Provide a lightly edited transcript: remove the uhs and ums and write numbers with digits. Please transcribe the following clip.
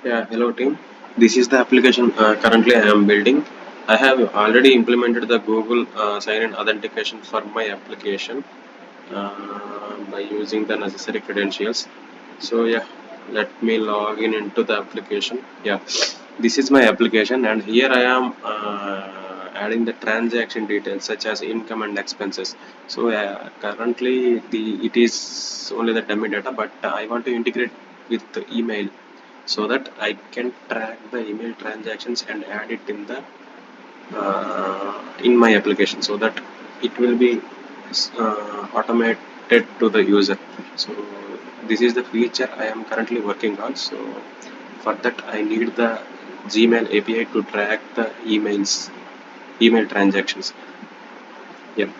Yeah, hello team. This is the application currently I am building. I have already implemented the Google sign-in authentication for my application by using the necessary credentials. So yeah, let me log in into the application. Yeah, this is my application, and here I am adding the transaction details such as income and expenses. So currently it is only the dummy data, but I want to integrate with the email so that I can track the email transactions and add it in my application so that it will be automated to the user. So this is the feature I am currently working on. So for that I need the Gmail API to track the email transactions. Yeah.